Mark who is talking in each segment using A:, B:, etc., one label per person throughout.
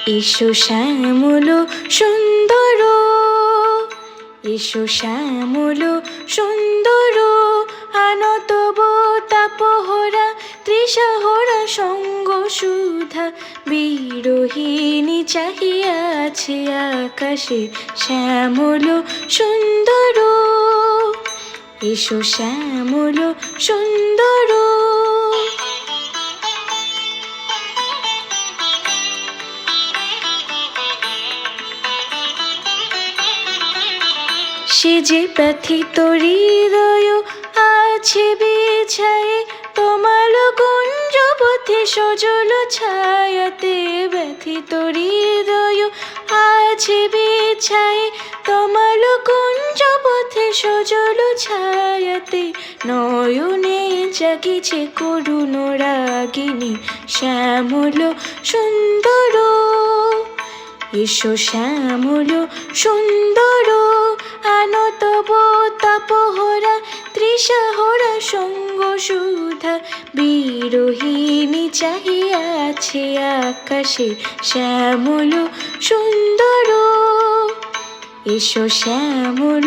A: এসো শ্যামল সুন্দর, এসো শ্যামল সুন্দর, আনত তাপহরা তৃষাহরা সঙ্গ সুধা বিরোহিণী চাহিয়া আছে আকাশে শ্যামল সুন্দর। এসো শ্যামল সুন্দর। সে যে ব্যথিত হৃদয় আছে বিছায়ে তোমার কুঞ্জপথে সজল ছায়াতে, ব্যথিত হৃদয় আছে বিছায়ে তোমার কুঞ্জপথে সজল ছায়াতে, নয়নে জাগিছে করুণ রাগিনী শ্যামল সুন্দর। এসো শ্যামল সুন্দর, আনত তাপহরা তৃষাহরা সঙ্গ সুধা বিরোহিণী চাহিয়া আছে আকাশে শ্যামল সুন্দর। এসো শ্যামল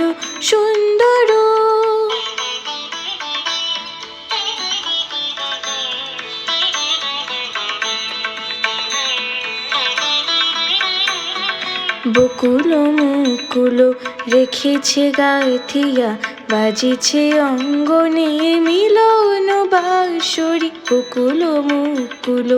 A: সুন্দর। বকুল মুকুল রেখেছে গাথিয়া, বাজিছে অঙ্গনে মিলন বাঁশরি। বকুল মুকুল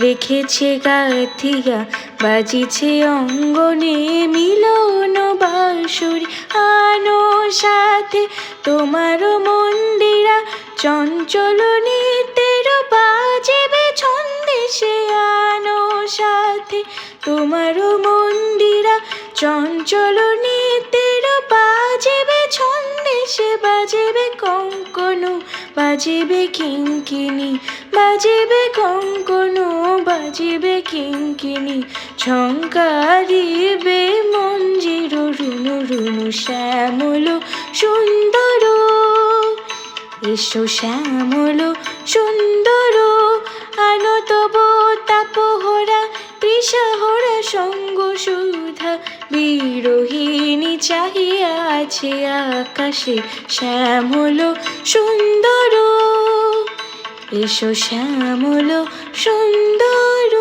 A: রেখেছে গাথিয়া, বাজিছে অঙ্গনে মিলন বাঁশরি। আনো সাথে তোমার মন্দিরা চঞ্চল নৃত্যের বাজবে ছন্দেশে, আনো সাথে তোমার মন্দিরা চঞ্চল নৃত্যের বাজবে ছন্দেশে, বাজবে কঙ্কন বাজবে কিঙ্কিণী, বাজবে কঙ্কন বাজবে কিঙ্কিণী, ঝঙ্কারিবে মঞ্জির রুনু রুনু শ্যামল সুন্দর। এসো শ্যামল সুন্দর, আনত তাপহরা তৃষাহরা সঙ্গ সুধা বিরোহিণী চাহিয়া আছে আকাশে শ্যামল সুন্দর। এসো শ্যামল সুন্দর।